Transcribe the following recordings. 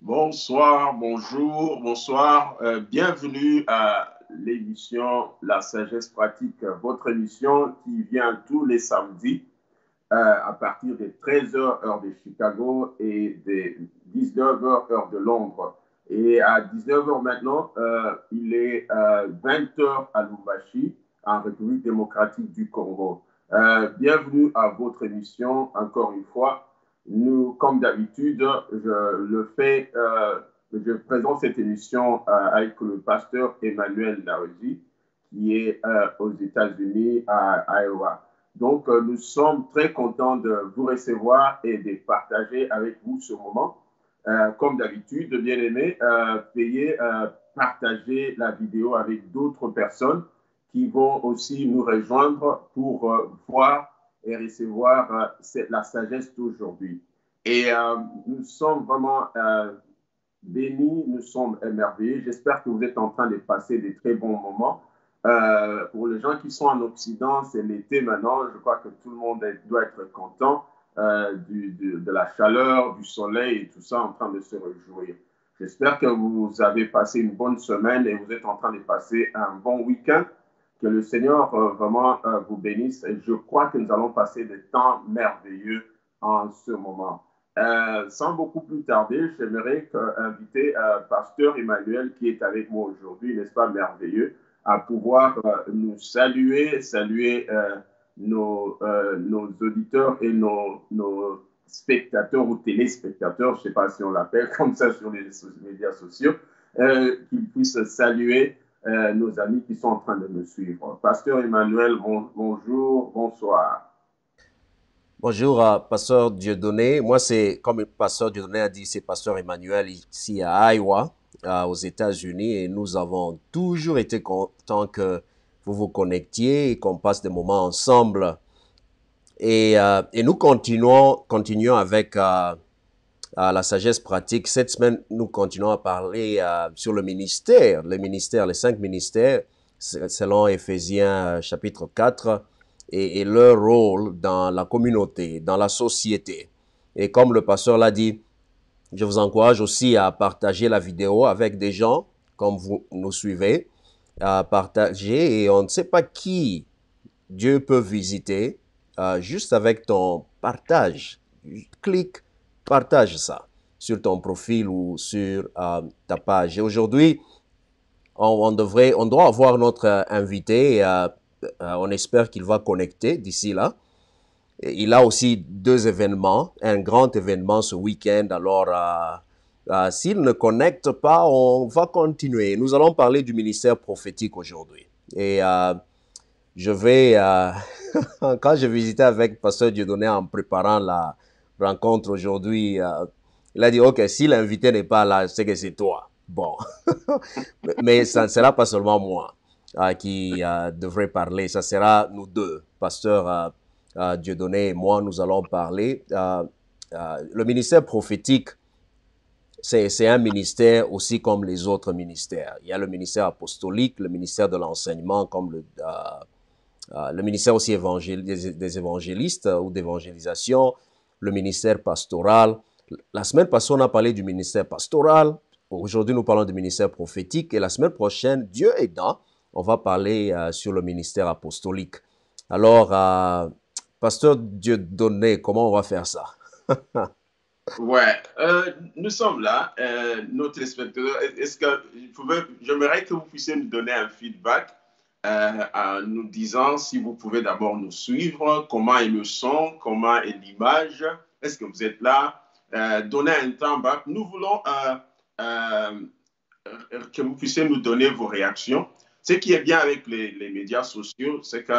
Bonsoir, bonjour, bonsoir. Bienvenue à l'émission La Sagesse Pratique, votre émission qui vient tous les samedis à partir des 13 heures heure de Chicago et des 19 heures heure de Londres. Et à 19 heures maintenant, il est 20 heures à Lubumbashi, en République démocratique du Congo. Bienvenue à votre émission, encore une fois. Nous, comme d'habitude, je présente cette émission avec le pasteur Emmanuel Laozi, qui est aux États-Unis, à Iowa. Donc, nous sommes très contents de vous recevoir et de partager avec vous ce moment. Comme d'habitude, bien aimé, veuillez partager la vidéo avec d'autres personnes qui vont aussi nous rejoindre pour voir et recevoir la sagesse d'aujourd'hui. Et nous sommes vraiment bénis, nous sommes émerveillés. J'espère que vous êtes en train de passer des très bons moments. Pour les gens qui sont en Occident, c'est l'été maintenant. Je crois que tout le monde doit être content de la chaleur, du soleil et tout ça, en train de se réjouir. J'espère que vous avez passé une bonne semaine et vous êtes en train de passer un bon week-end. Que le Seigneur vraiment vous bénisse. Et je crois que nous allons passer des temps merveilleux en ce moment. Sans beaucoup plus tarder, j'aimerais inviter Pasteur Emmanuel qui est avec moi aujourd'hui, n'est-ce pas merveilleux, à pouvoir nous saluer nos auditeurs et nos spectateurs ou téléspectateurs, je ne sais pas si on l'appelle comme ça sur les médias sociaux, qu'ils puissent saluer nos amis qui sont en train de nous suivre. Pasteur Emmanuel, bonjour, bonsoir. Bonjour, Pasteur Dieudonné. Moi, c'est, comme le Pasteur Dieudonné a dit, c'est Pasteur Emmanuel ici à Iowa, aux États-Unis. Et nous avons toujours été contents que vous vous connectiez et qu'on passe des moments ensemble. Et nous continuons avec la sagesse pratique. Cette semaine, nous continuons à parler sur le ministère, les 5 ministères, selon Éphésiens chapitre 4, et leur rôle dans la communauté, dans la société. Et comme le pasteur l'a dit, je vous encourage aussi à partager la vidéo avec des gens, comme vous nous suivez, à partager, et on ne sait pas qui Dieu peut visiter juste avec ton partage. Clique, partage ça sur ton profil ou sur ta page. Et aujourd'hui, on doit avoir notre invité. On espère qu'il va connecter d'ici là. Et il a aussi 2 événements, un grand événement ce week-end. Alors, s'il ne connecte pas, on va continuer. Nous allons parler du ministère prophétique aujourd'hui. Et je vais, quand je visitais avec Pasteur Dieudonné en préparant la rencontre aujourd'hui, il a dit, OK, si l'invité n'est pas là, c'est que c'est toi. Bon, mais ça ne sera pas seulement moi qui devrait parler, ça sera nous deux, Pasteur Dieudonné et moi, nous allons parler. Le ministère prophétique, c'est un ministère aussi comme les autres ministères. Il y a le ministère apostolique, le ministère de l'enseignement, comme le ministère aussi des évangélistes ou d'évangélisation, le ministère pastoral. La semaine passée, on a parlé du ministère pastoral. Aujourd'hui, nous parlons du ministère prophétique. Et la semaine prochaine, Dieu aidant, on va parler sur le ministère apostolique. Alors, Pasteur Dieudonné, comment on va faire ça? Ouais, nous sommes là, nos téléspectateurs. Est-ce que j'aimerais que vous puissiez nous donner un feedback en nous disant si vous pouvez d'abord nous suivre, comment est le son, comment est l'image, est-ce que vous êtes là, donnez un temps back. Nous voulons euh, que vous puissiez nous donner vos réactions. Ce qui est bien avec les médias sociaux, c'est que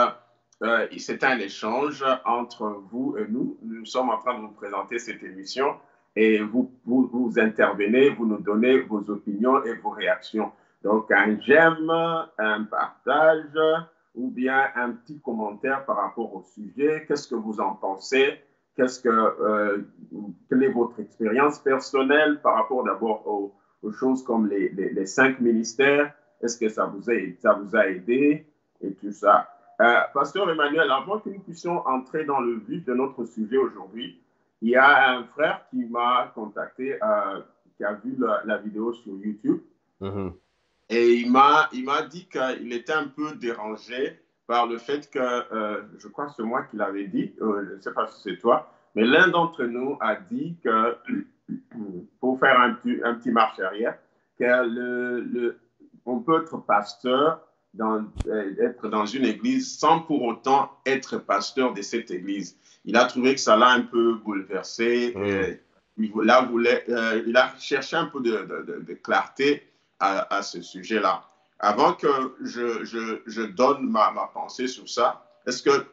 c'est un échange entre vous et nous. Nous sommes en train de vous présenter cette émission et vous intervenez, vous nous donnez vos opinions et vos réactions. Donc, un j'aime, un partage ou bien un petit commentaire par rapport au sujet. Qu'est-ce que vous en pensez? Quelle est votre expérience personnelle par rapport d'abord aux choses comme les 5 ministères? Est-ce que ça vous a aidé et tout ça? Pasteur Emmanuel, avant que nous puissions entrer dans le vif de notre sujet aujourd'hui, il y a un frère qui m'a contacté, qui a vu la vidéo sur YouTube. Mhm. Et il m'a dit qu'il était un peu dérangé par le fait que, je crois que c'est moi qui l'avais dit, je ne sais pas si c'est toi, mais l'un d'entre nous a dit que, pour faire un petit marche arrière, que on peut être pasteur, être dans une église sans pour autant être pasteur de cette église. Il a trouvé que ça l'a un peu bouleversé. Mhm. Il a cherché un peu de clarté à ce sujet-là. Avant que je donne ma pensée sur ça, est-ce que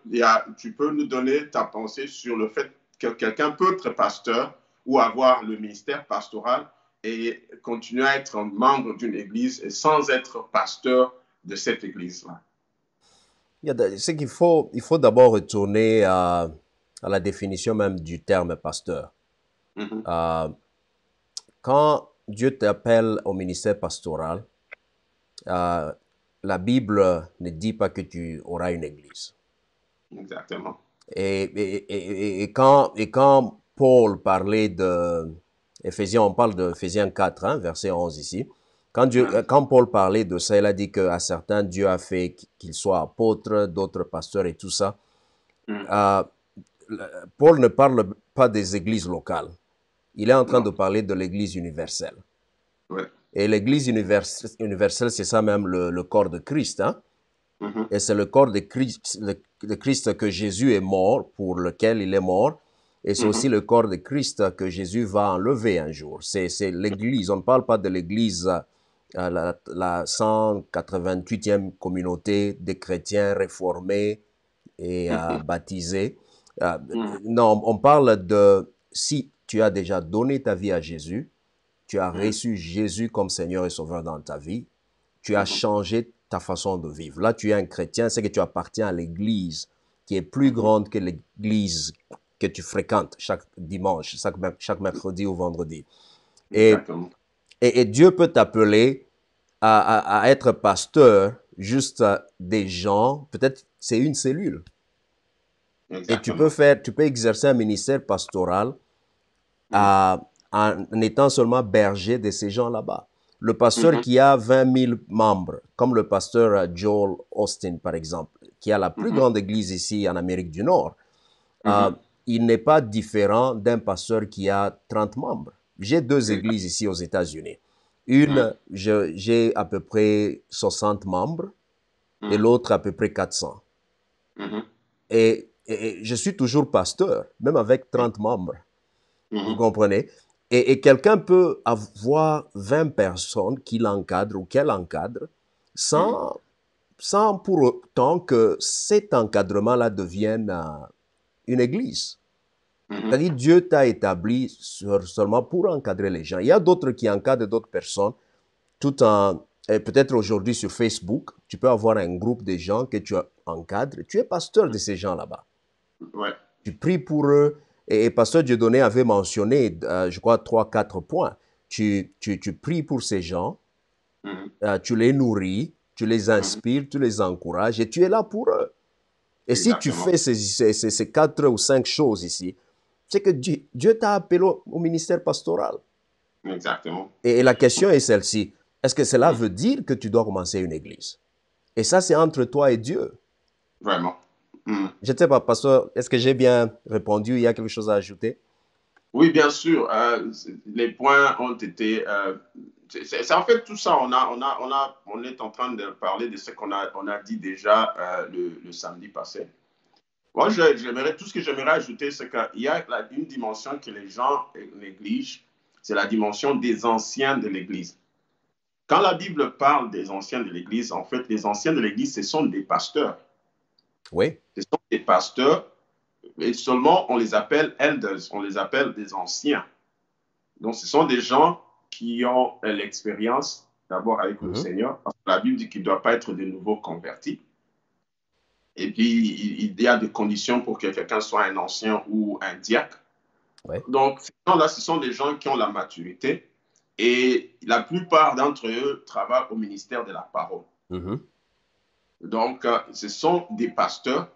tu peux nous donner ta pensée sur le fait que quelqu'un peut être pasteur ou avoir le ministère pastoral et continuer à être membre d'une église et sans être pasteur de cette église-là? C'est qu'il faut d'abord retourner à la définition même du terme pasteur. Mhm. Euh, Quand Dieu t'appelle au ministère pastoral, euh, la Bible ne dit pas que tu auras une église. Exactement. Et quand Paul parlait de Éphésiens, on parle de Éphésiens 4, hein, verset 11 ici. Mhm. Quand Paul parlait de ça, il a dit qu'à certains, Dieu a fait qu'ils soient apôtres, d'autres pasteurs et tout ça. Mhm. Euh, Paul ne parle pas des églises locales. Il est en train Non. de parler de l'église universelle. Ouais. Et l'église universelle, c'est ça même le corps de Christ. Hein? Mhm. Et c'est le corps de Christ que Jésus est mort, pour lequel il est mort. Et c'est aussi Mhm. le corps de Christ que Jésus va enlever un jour. C'est l'église. On ne parle pas de l'église, la 188e communauté des chrétiens réformés et Mhm. baptisés. Euh, Mhm. non, on parle de si tu as déjà donné ta vie à Jésus, tu as Mhm. reçu Jésus comme Seigneur et Sauveur dans ta vie, tu as Mhm. changé ta façon de vivre. Là, tu es un chrétien, c'est que tu appartiens à l'église qui est plus Mhm. grande que l'église que tu fréquentes chaque dimanche, chaque mercredi ou vendredi. Et, Exactement. et Dieu peut t'appeler à être pasteur juste des gens, peut-être c'est une cellule. Et Exactement. tu peux exercer un ministère pastoral Mhm. en étant seulement berger de ces gens là-bas. Le pasteur Mhm. qui a 20 000 membres, comme le pasteur Joel Austin, par exemple, qui a la plus Mhm. grande église ici en Amérique du Nord, euh, Mhm. il n'est pas différent d'un pasteur qui a 30 membres. J'ai deux Exact. églises ici aux États-Unis. Mhm. Une, j'ai à peu près 60 membres et Mhm. l'autre à peu près 400. Mhm. Et je suis toujours pasteur, même avec Oui. 30 membres. Vous Mhm. comprenez? Et quelqu'un peut avoir 20 personnes qu'il encadre ou qu'elle encadre Mhm. sans pour autant que cet encadrement-là devienne une église. Mhm. C'est-à-dire, Dieu t'a établi seulement pour encadrer les gens. Il y a d'autres qui encadrent d'autres personnes, tout en, et peut-être aujourd'hui sur Facebook, tu peux avoir un groupe de gens que tu encadres. Tu es pasteur de ces gens là-bas. Ouais. Tu pries pour eux. Et Pasteur Dieudonné avait mentionné, je crois, 3, 4 points. Tu pries pour ces gens, Mhm. tu les nourris, tu les Mhm. inspires, tu les encourages et tu es là pour eux. Et si tu Exactement. fais ces 4 ou 5 choses ici, c'est que Dieu t'a appelé au ministère pastoral. Exactement. Et la question est celle-ci. Est-ce que cela Mhm. veut dire que tu dois commencer une église? Et ça, c'est entre toi et Dieu. Vraiment. Mhm. Je ne sais pas, pasteur, est-ce que j'ai bien répondu? Il y a quelque chose à ajouter? Oui, bien sûr. Les points ont été. C'est en fait tout ça. On est en train de parler de ce qu'on a dit déjà le samedi passé. Moi, tout ce que j'aimerais ajouter, c'est qu'il y a une dimension que les gens négligent, c'est la dimension des anciens de l'Église. Quand la Bible parle des anciens de l'Église, en fait, les anciens de l'Église, ce sont des pasteurs. Oui. Ce sont des pasteurs, et seulement on les appelle elders, on les appelle des anciens. Donc, ce sont des gens qui ont l'expérience d'abord avec le Mhm. Seigneur, parce que la Bible dit qu'il ne doit pas être de nouveau converti. Et puis, il y a des conditions pour que quelqu'un soit un ancien ou un diacre. Oui. Donc, ces gens-là, ce sont des gens qui ont la maturité et la plupart d'entre eux travaillent au ministère de la parole. Mhm. Donc, ce sont des pasteurs,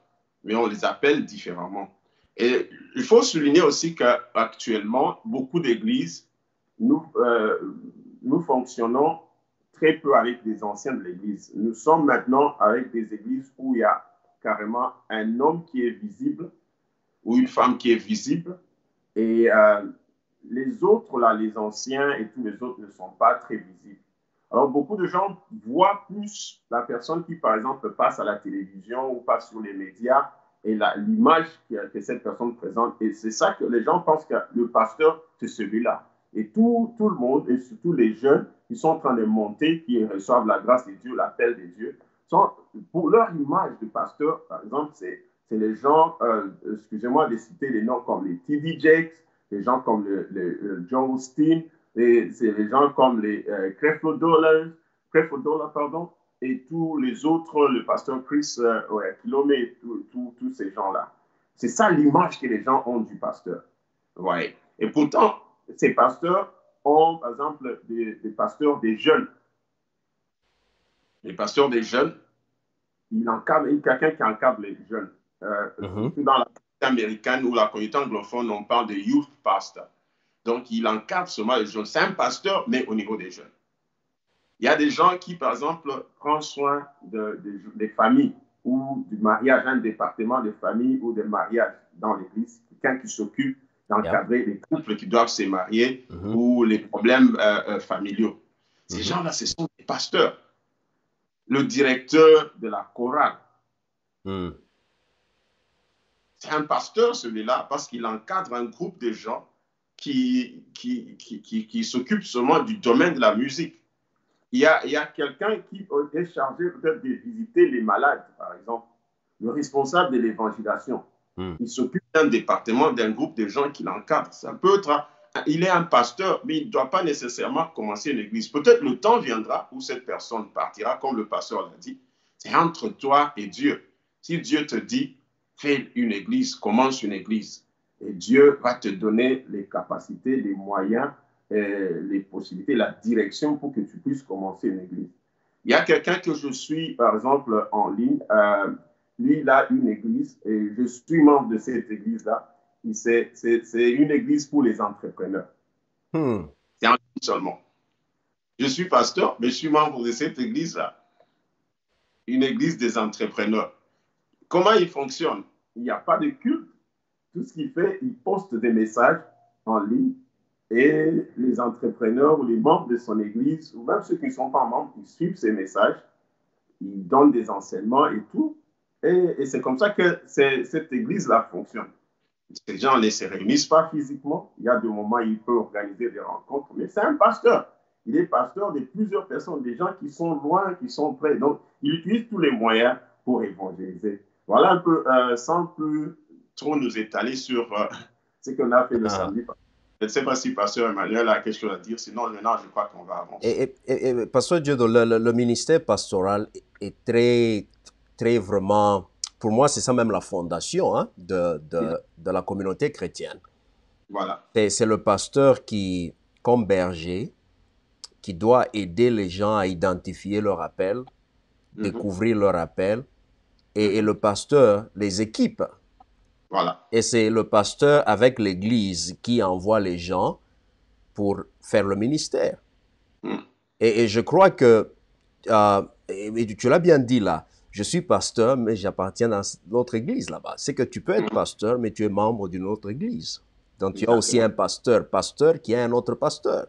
mais on les appelle différemment. Et il faut souligner aussi qu'actuellement, beaucoup d'églises nous, nous fonctionnons très peu avec des anciens de l'Église. Nous sommes maintenant avec des églises où il y a carrément un homme qui est visible ou une femme qui est visible et les autres, là, les anciens et tous les autres ne sont pas très visibles. Alors, beaucoup de gens voient plus la personne qui, par exemple, passe à la télévision ou passe sur les médias et l'image que cette personne présente. Et c'est ça que les gens pensent que le pasteur, c'est celui-là. Et tout le monde, et surtout les jeunes, qui sont en train de monter, qui reçoivent la grâce de Dieu, l'appel de Dieu, sont, pour leur image de pasteur, par exemple, c'est les gens, excusez-moi de citer les noms comme les T.D. Jakes, les gens comme le John Osteen, c'est les gens comme les Creflo Dollar, pardon, et tous les autres, le pasteur Chris Kilomé, tous ces gens-là. C'est ça l'image que les gens ont du pasteur. Ouais. Et pourtant, ces pasteurs ont, par exemple, des pasteurs des jeunes. Les pasteurs des jeunes, il encadre, quelqu'un qui encadre les jeunes. Surtout dans la communauté américaine ou la communauté anglophone, on parle de youth pastor. Donc, il encadre seulement les jeunes. C'est un pasteur, mais au niveau des jeunes. Il y a des gens qui, par exemple, prennent soin des familles ou du mariage, un département de famille ou de mariage dans l'église, quelqu'un qui s'occupe d'encadrer les couples qui doivent se marier ou les problèmes familiaux. Ces gens-là, ce sont des pasteurs. Le directeur de la chorale, c'est un pasteur, celui-là, parce qu'il encadre un groupe de gens qui s'occupent seulement du domaine de la musique. Il y a quelqu'un qui est chargé peut-être de visiter les malades, par exemple, le responsable de l'évangélisation. Il s'occupe d'un département, d'un groupe de gens qui l'encadrent. Ça peut être, il est un pasteur, mais il ne doit pas nécessairement commencer une église. Peut-être le temps viendra où cette personne partira, comme le pasteur l'a dit. C'est entre toi et Dieu. Si Dieu te dit, fais une église, commence une église, et Dieu va te donner les capacités, les moyens, les possibilités, la direction pour que tu puisses commencer une église. Il y a quelqu'un que je suis, par exemple, en ligne. Lui, il a une église et je suis membre de cette église-là. C'est une église pour les entrepreneurs. C'est en ligne seulement. Je suis pasteur, mais je suis membre de cette église-là. Une église des entrepreneurs. Comment il fonctionne? Il n'y a pas de culte. Tout ce qu'il fait, il poste des messages en ligne et les entrepreneurs ou les membres de son église, ou même ceux qui ne sont pas membres, ils suivent ces messages, ils donnent des enseignements et tout. Et c'est comme ça que cette église-là fonctionne. Ces gens ne se réunissent pas physiquement. Il y a des moments où il peut organiser des rencontres, mais c'est un pasteur. Il est pasteur de plusieurs personnes, des gens qui sont loin, qui sont près. Donc, il utilise tous les moyens pour évangéliser. Voilà un peu, sans plus trop nous étaler sur ce qu'on a fait le samedi. Je ne sais pas si Pasteur Emmanuel a quelque chose à dire, sinon maintenant je crois qu'on va avancer. Pasteur Dieu, le ministère pastoral est très vraiment, pour moi c'est ça même la fondation de la communauté chrétienne. Voilà. C'est le pasteur qui, comme berger, qui doit aider les gens à identifier leur appel, découvrir leur appel, et le pasteur les équipe. Voilà. Et c'est le pasteur avec l'Église qui envoie les gens pour faire le ministère. Et je crois que, et tu l'as bien dit là, je suis pasteur, mais j'appartiens à l'autre église là-bas. C'est que tu peux être pasteur, mais tu es membre d'une autre église. Donc tu as aussi un pasteur qui est un autre pasteur.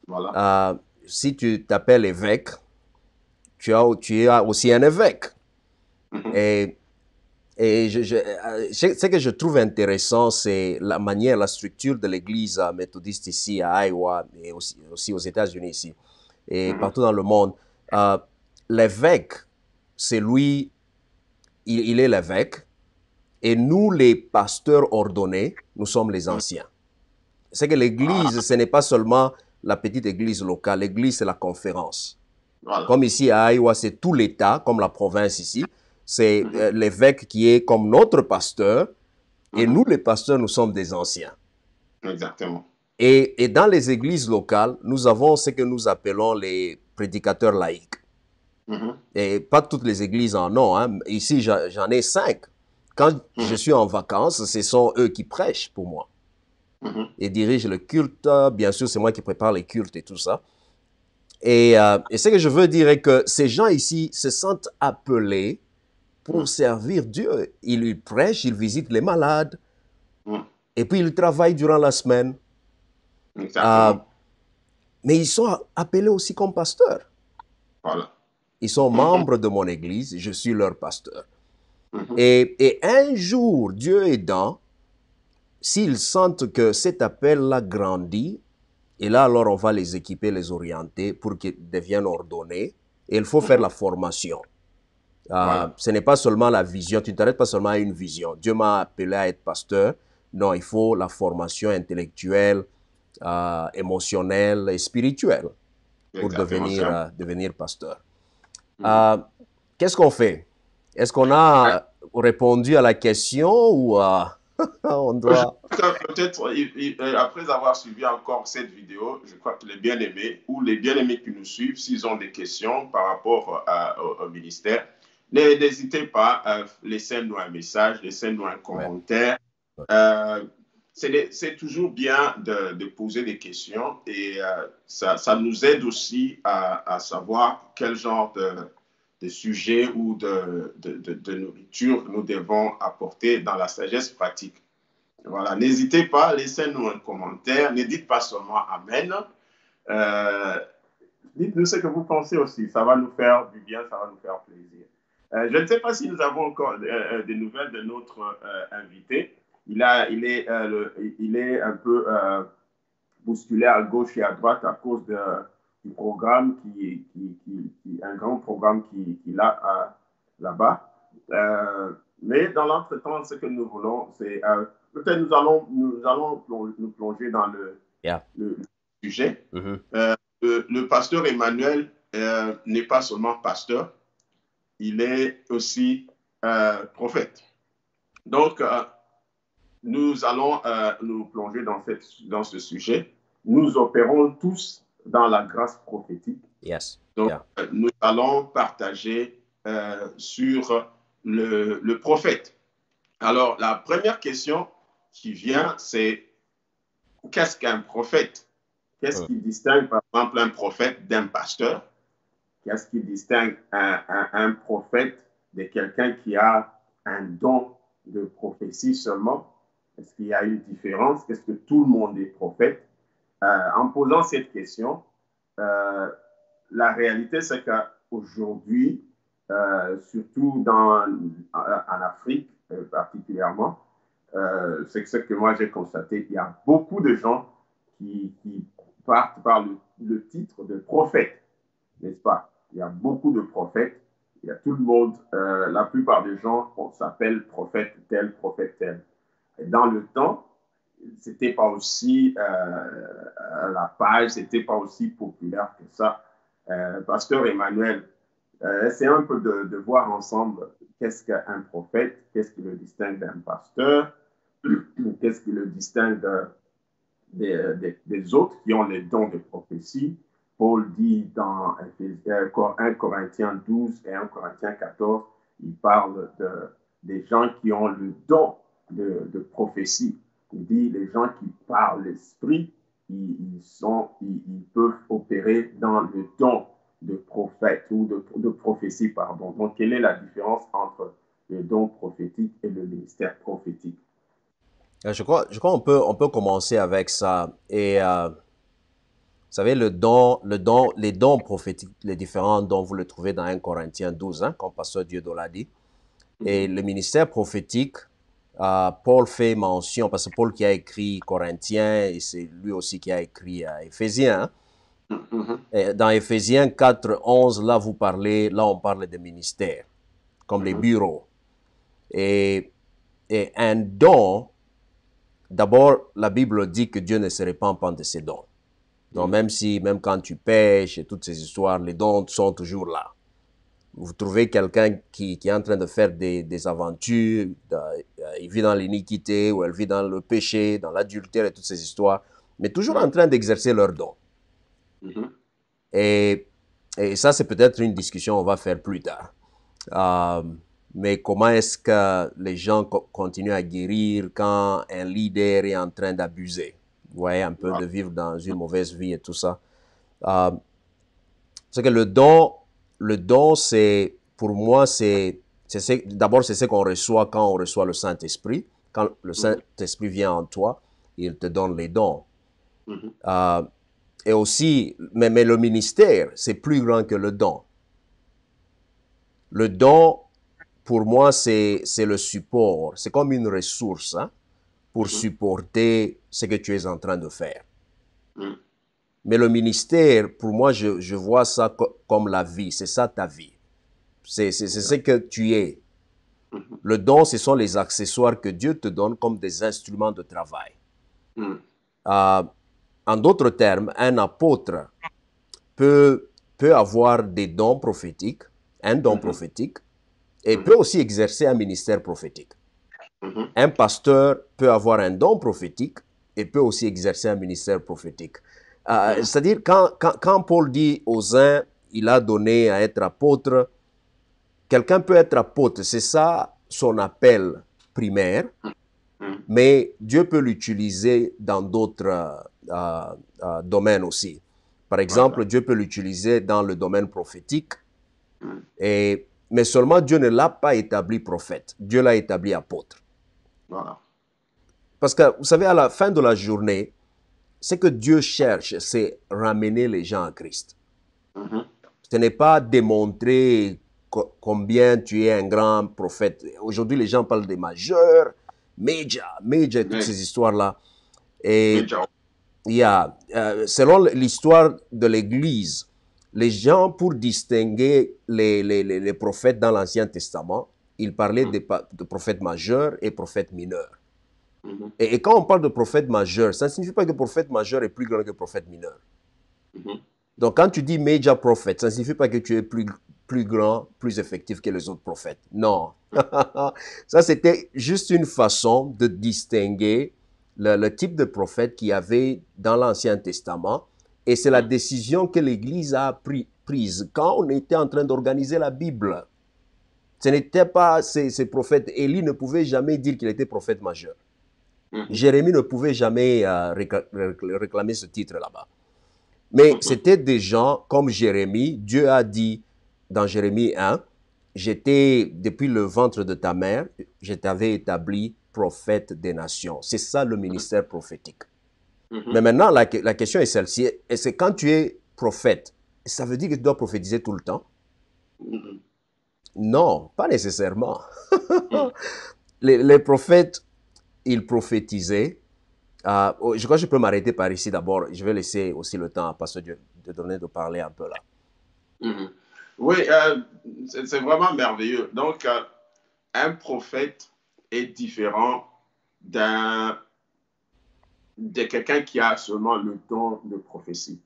Voilà. Si tu t'appelles évêque, tu as aussi un évêque. Et ce que je trouve intéressant, c'est la manière, la structure de l'église méthodiste ici à Iowa, et aussi aux États-Unis ici, et partout dans le monde. L'évêque, c'est lui, il est l'évêque, et nous, les pasteurs ordonnés, nous sommes les anciens. C'est que l'église, ce n'est pas seulement la petite église locale, l'église, c'est la conférence. Voilà. Comme ici à Iowa, c'est tout l'État, comme la province ici. C'est l'évêque qui est comme notre pasteur, et nous, les pasteurs, nous sommes des anciens. Exactement. Et dans les églises locales, nous avons ce que nous appelons les prédicateurs laïcs. Et pas toutes les églises en ont. Hein. Ici, j'en ai 5. Quand je suis en vacances, ce sont eux qui prêchent pour moi. Mhm. et dirige le culte. Bien sûr, c'est moi qui prépare les cultes et tout ça. Et ce que je veux dire est que ces gens ici se sentent appelés pour Mhm. servir Dieu. Ils lui prêchent, ils visitent les malades, Mhm. et puis ils travaillent durant la semaine. Euh, Exactement. mais ils sont appelés aussi comme pasteurs. Voilà. Ils sont Mhm. membres de mon église, je suis leur pasteur. Mhm. Et un jour, Dieu aidant, s'ils sentent que cet appel-là grandit, et là, alors, on va les équiper, les orienter pour qu'ils deviennent ordonnés. Et il faut faire Mhm. la formation. Voilà. Ce n'est pas seulement la vision, tu ne t'arrêtes pas seulement à une vision. Dieu m'a appelé à être pasteur. Non, il faut la formation intellectuelle, émotionnelle et spirituelle pour Exactement ça. devenir pasteur. Mhm. Euh, Qu'est-ce qu'on fait? Est-ce qu'on a répondu à la question ou on Je doit... crois que peut-être, après avoir suivi encore cette vidéo, je crois que les bien-aimés ou les bien-aimés qui nous suivent, s'ils ont des questions par rapport au ministère, n'hésitez pas à laisser-nous un message, laissez-nous un Ouais. commentaire. Euh, c'est toujours bien de poser des questions et ça nous aide aussi à savoir quel genre de sujet ou de nourriture nous devons apporter dans la sagesse pratique. Voilà, n'hésitez pas, laissez-nous un commentaire. Ne dites pas seulement Amen. Euh, Dites-nous ce que vous pensez aussi. Ça va nous faire du bien, ça va nous faire plaisir. Je ne sais pas si nous avons encore des nouvelles de notre invité. Il est un peu bousculé à gauche et à droite à cause du programme un grand programme qu'il a là-bas. Mais dans l'entretemps, ce que nous voulons, c'est peut-être nous allons nous plonger dans Yeah. le sujet. Mhm. Le pasteur Emmanuel n'est pas seulement pasteur, il est aussi prophète. Donc, nous allons nous plonger dans ce sujet. Nous opérons tous dans la grâce prophétique. Yes. Donc, Yeah. nous allons partager sur le prophète. Alors, la première question qui vient, c'est qu'est-ce qu'un prophète? Qu'est-ce Mm. qui distingue, par exemple, un prophète d'un pasteur? Qu'est-ce qui distingue un prophète de quelqu'un qui a un don de prophétie seulement? Est-ce qu'il y a une différence? Est-ce que tout le monde est prophète? En posant cette question, la réalité, c'est qu'aujourd'hui, surtout en Afrique particulièrement, c'est ce que moi j'ai constaté. Il y a beaucoup de gens qui partent par le titre de prophète, n'est-ce pas? Il y a beaucoup de prophètes. Il y a tout le monde, la plupart des gens, on s'appelle prophète tel, prophète tel. Et dans le temps, c'était pas aussi la page, c'était pas aussi populaire que ça. Pasteur Emmanuel, essayez un peu de voir ensemble qu'est-ce qu'un prophète, qu'est-ce qui le distingue d'un pasteur, qu'est-ce qui le distingue des autres qui ont les dons de prophétie. Paul dit dans 1 Corinthiens 12 et 1 Corinthiens 14, il parle des gens qui ont le don de prophétie. Il dit les gens qui parlent l'esprit, ils peuvent opérer dans le don de prophète ou de prophétie, pardon. Donc, quelle est la différence entre le don prophétique et le ministère prophétique? Je crois on peut commencer avec ça. Et vous savez, les dons prophétiques, les différents dons, vous les trouvez dans 1 Corinthiens 12, hein, comme Pasteur Dieudonné l'a dit. Et Mhm. le ministère prophétique, Paul fait mention, parce que Paul qui a écrit Corinthiens, et c'est lui aussi qui a écrit Éphésiens. Hein. Mhm. Et dans Éphésiens 4, 11, là on parle de ministère, comme les Mhm. bureaux. Et, et un don, d'abord, la Bible dit que Dieu ne se répand pas de ses dons. Donc Mhm. même quand tu pêches et toutes ces histoires, les dons sont toujours là. Vous trouvez quelqu'un qui est en train de faire des aventures, il vit dans l'iniquité, ou elle vit dans le péché, dans l'adultère et toutes ces histoires, mais toujours en Mhm. train d'exercer leurs dons. Mhm. Et, et ça, c'est peut-être une discussion qu'on va faire plus tard. Euh, Mais comment est-ce que les gens continuent à guérir quand un leader est en train d'abuser? Vous voyez, un peu de vivre dans une mauvaise vie et tout ça. Euh, c'est que le don, c'est, pour moi, d'abord, c'est ce qu'on reçoit quand on reçoit le Saint-Esprit. Quand le Saint-Esprit vient en toi, il te donne les dons. Euh, et aussi, mais le ministère, c'est plus grand que le don. Le don, pour moi, c'est le support. C'est comme une ressource hein, pour supporter ce que tu es en train de faire. Mais le ministère, pour moi, je vois ça comme la vie. C'est ça ta vie. C'est ce que tu es. Le don, ce sont les accessoires que Dieu te donne comme des instruments de travail. En d'autres termes, un apôtre peut avoir des dons prophétiques, un don prophétique, et peut aussi exercer un ministère prophétique. Un pasteur peut avoir un don prophétique et peut aussi exercer un ministère prophétique. C'est-à-dire, quand Paul dit aux uns, il a donné à être apôtre, quelqu'un peut être apôtre, c'est ça son appel primaire, mais Dieu peut l'utiliser dans d'autres domaines aussi. Par exemple, Dieu peut l'utiliser dans le domaine prophétique, mais seulement Dieu ne l'a pas établi prophète, Dieu l'a établi apôtre. Voilà. Parce que, vous savez, à la fin de la journée, ce que Dieu cherche, c'est ramener les gens à Christ. Ce n'est pas démontrer combien tu es un grand prophète. Aujourd'hui, les gens parlent des majeurs, major, toutes ces histoires-là. Et selon l'histoire de l'Église, les gens, pour distinguer les prophètes dans l'Ancien Testament, ils parlaient de prophètes majeurs et prophètes mineurs. Et quand on parle de prophète majeur, ça ne signifie pas que le prophète majeur est plus grand que le prophète mineur. Donc, quand tu dis major prophet, ça ne signifie pas que tu es plus grand, plus effectif que les autres prophètes. Non. Ça, c'était juste une façon de distinguer le type de prophète qu'il y avait dans l'Ancien Testament. Et c'est la décision que l'Église a prise quand on était en train d'organiser la Bible. Ce n'était pas ces prophètes. Élie ne pouvait jamais dire qu'il était prophète majeur. Jérémie ne pouvait jamais réclamer ce titre là-bas. Mais c'était des gens comme Jérémie. Dieu a dit dans Jérémie 1, depuis le ventre de ta mère, je t'avais établi prophète des nations. C'est ça le ministère prophétique. Mais maintenant, la question est celle-ci. Est-ce que quand tu es prophète, ça veut dire que tu dois prophétiser tout le temps? Non, pas nécessairement. Les prophètes, ils prophétisaient. Je crois que je peux m'arrêter par ici d'abord. Je vais laisser aussi le temps à Pasteur Dieudonné de parler un peu là. Oui, c'est vraiment merveilleux. Donc, un prophète est différent de quelqu'un qui a seulement le don de prophétie.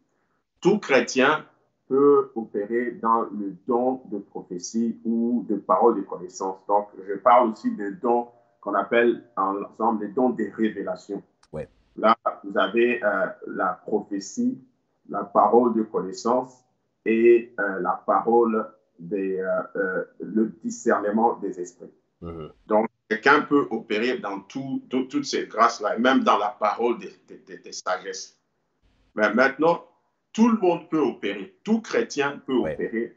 Tout chrétien peut opérer dans le don de prophétie ou de parole de connaissance. Donc, je parle aussi des dons qu'on appelle ensemble des dons des révélations. Ouais. Là, vous avez la prophétie, la parole de connaissance et la parole le discernement des esprits. Donc, quelqu'un peut opérer dans toutes ces grâces-là, même dans la parole des sagesses. Mais maintenant, tout le monde peut opérer, tout chrétien peut opérer.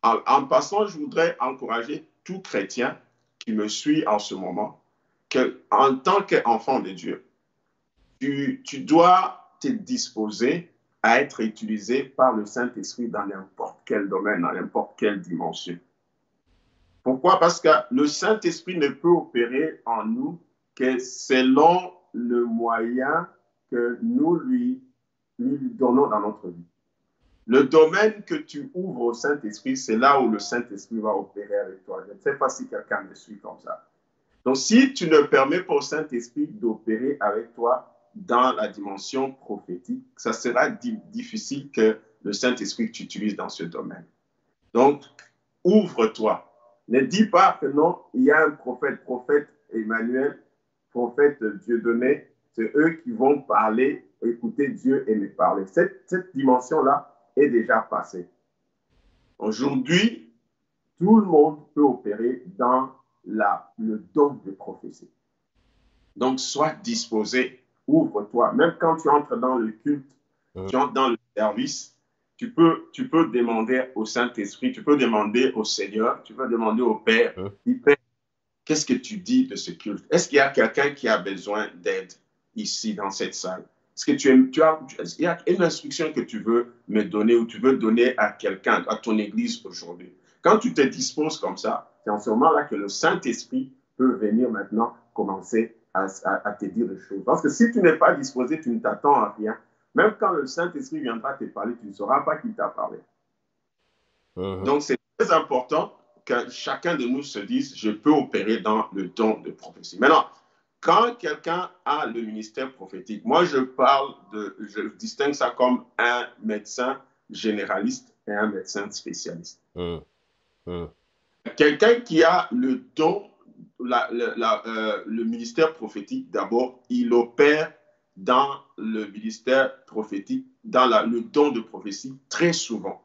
En passant, je voudrais encourager tout chrétien qui me suit en ce moment, qu'en tant qu'enfant de Dieu, tu dois te disposer à être utilisé par le Saint-Esprit dans n'importe quel domaine, dans n'importe quelle dimension. Pourquoi? Parce que le Saint-Esprit ne peut opérer en nous que selon le moyen que nous lui donnons dans notre vie. Le domaine que tu ouvres au Saint-Esprit, c'est là où le Saint-Esprit va opérer avec toi. Je ne sais pas si quelqu'un me suit comme ça. Donc, si tu ne permets pas au Saint-Esprit d'opérer avec toi dans la dimension prophétique, ça sera difficile que le Saint-Esprit t'utilise dans ce domaine. Donc, ouvre-toi. Ne dis pas que non, il y a un prophète Emmanuel, prophète Dieudonné, c'est eux qui vont parler, écouter Dieu et me parler. Cette dimension-là est déjà passée. Aujourd'hui, tout le monde peut opérer dans le don de prophétie. Donc, sois disposé, ouvre-toi. Même quand tu entres dans le culte, tu entres dans le service, tu peux demander au Saint-Esprit, tu peux demander au Seigneur, tu peux demander au Père, dis, Père, qu'est-ce que tu dis de ce culte? Est-ce qu'il y a quelqu'un qui a besoin d'aide ici dans cette salle? Est-ce que il y a une instruction que tu veux me donner ou tu veux donner à quelqu'un, à ton église aujourd'hui? Quand tu te disposes comme ça, c'est en ce moment-là que le Saint-Esprit peut venir maintenant commencer à te dire les choses. Parce que si tu n'es pas disposé, tu ne t'attends à rien. Même quand le Saint-Esprit viendra te parler, tu ne sauras pas qui t'a parlé. Donc, c'est très important que chacun de nous se dise, je peux opérer dans le don de prophétie. Maintenant, quand quelqu'un a le ministère prophétique, moi, je distingue ça comme un médecin généraliste et un médecin spécialiste. Quelqu'un qui a le don, le ministère prophétique, d'abord, il opère dans le ministère prophétique, dans le don de prophétie, très souvent,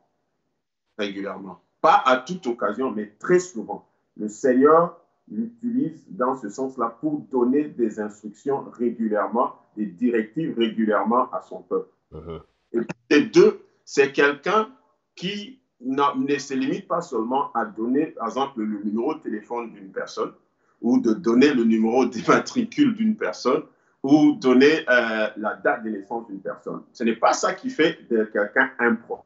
régulièrement. Pas à toute occasion, mais très souvent. Le Seigneur l'utilise dans ce sens-là pour donner des instructions régulièrement, des directives régulièrement à son peuple. Et puis, les deux, c'est quelqu'un qui ne se limite pas seulement à donner, par exemple, le numéro de téléphone d'une personne ou de donner le numéro d'immatricule d'une personne ou donner la date de naissance d'une personne. Ce n'est pas ça qui fait de quelqu'un un prophète.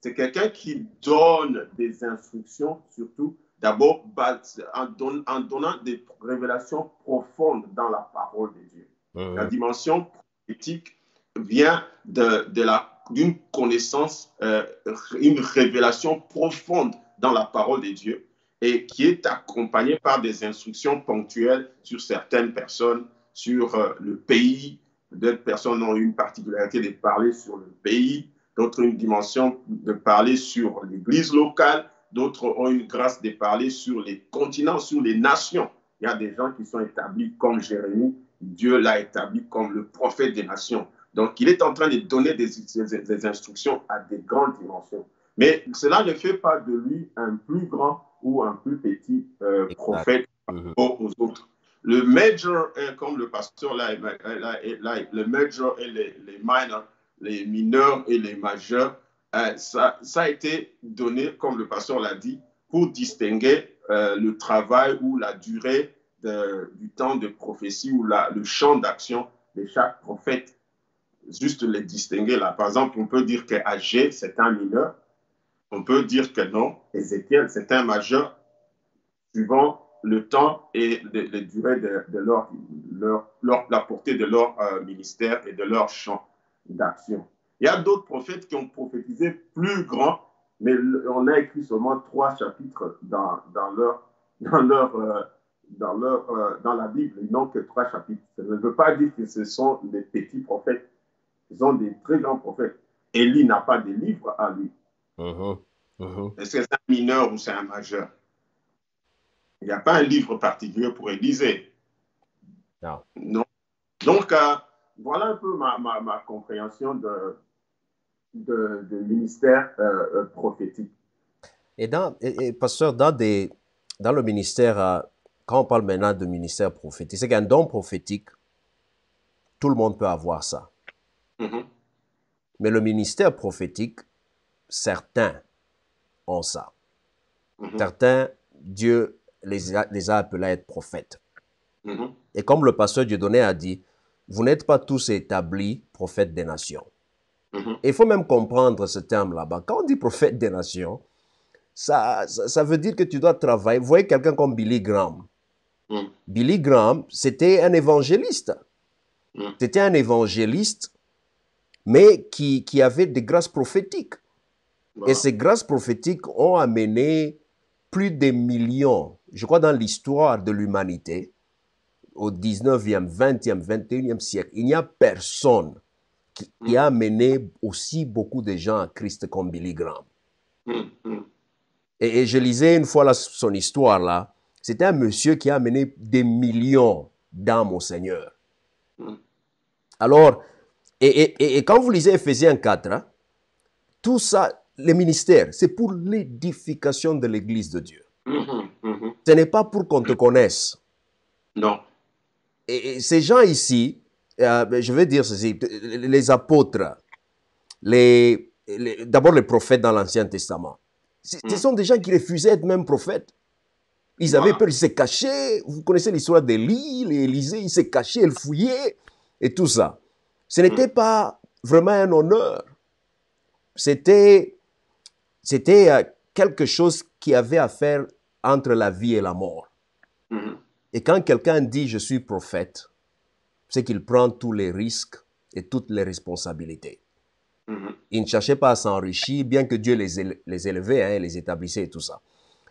C'est quelqu'un qui donne des instructions, surtout d'abord en donnant des révélations profondes dans la parole de Dieu. La dimension prophétique vient d'une connaissance, une révélation profonde dans la parole de Dieu et qui est accompagnée par des instructions ponctuelles sur certaines personnes, sur le pays. D'autres personnes ont une particularité de parler sur le pays, d'autres une dimension de parler sur l'église locale, d'autres ont une grâce de parler sur les continents, sur les nations. Il y a des gens qui sont établis comme Jérémie, Dieu l'a établi comme le prophète des nations. Donc, il est en train de donner des instructions à des grandes dimensions. Mais cela ne fait pas de lui un plus grand ou un plus petit prophète aux autres. Le major, comme le pasteur le major et les minors, les mineurs et les majeurs, ça a été donné, comme le pasteur l'a dit, pour distinguer le travail ou la durée du temps de prophétie ou le champ d'action de chaque prophète. Juste les distinguer là. Par exemple, on peut dire que Agé, c'est un mineur. On peut dire que non, Ézéchiel, c'est un majeur, suivant le temps et la durée de la portée de leur ministère et de leur champ d'action. Il y a d'autres prophètes qui ont prophétisé plus grand, mais on a écrit seulement 3 chapitres dans la Bible. Ils n'ont que 3 chapitres. Ça ne veut pas dire que ce sont des petits prophètes. Ce sont des très grands prophètes. Élie n'a pas de livre à lui. Est-ce que c'est un mineur ou c'est un majeur? Il n'y a pas un livre particulier pour Élisée. Non. Donc, voilà un peu ma compréhension de ministère prophétique. Et pasteur, dans le ministère, quand on parle maintenant de ministère prophétique, c'est qu'un don prophétique, tout le monde peut avoir ça. Mais le ministère prophétique, certains ont ça. Certains, Dieu les a appelés à être prophètes. Et comme le pasteur Dieudonné a dit, vous n'êtes pas tous établis prophètes des nations. Il faut même comprendre ce terme là-bas. Quand on dit prophète des nations, ça veut dire que tu dois travailler. Vous voyez quelqu'un comme Billy Graham. Billy Graham, c'était un évangéliste. C'était un évangéliste, mais qui avait des grâces prophétiques. Et ces grâces prophétiques ont amené plus de millions, je crois, dans l'histoire de l'humanité, au 19e, 20e, 21e siècle. Il n'y a personne qui a amené aussi beaucoup de gens à Christ comme Billy Graham. Et je lisais une fois son histoire là. C'était un monsieur qui a amené des millions d'âmes au Seigneur. Alors, et quand vous lisez Éphésiens 4, hein, tout ça, les ministères, c'est pour l'édification de l'Église de Dieu. Mhm. Ce n'est pas pour qu'on te connaisse. Non. Et ces gens ici, je vais dire ceci, les apôtres, d'abord les prophètes dans l'Ancien Testament, ce sont des gens qui refusaient d'être même prophètes. Ils avaient peur, ils se cachaient. Vous connaissez l'histoire d'Élie, Élisée, il s'est caché, il fouillait et tout ça. Ce n'était pas vraiment un honneur. C'était quelque chose qui avait à faire entre la vie et la mort. Et quand quelqu'un dit « je suis prophète », c'est qu'il prend tous les risques et toutes les responsabilités. Il ne cherchait pas à s'enrichir, bien que Dieu les élevait, hein, les établissait et tout ça.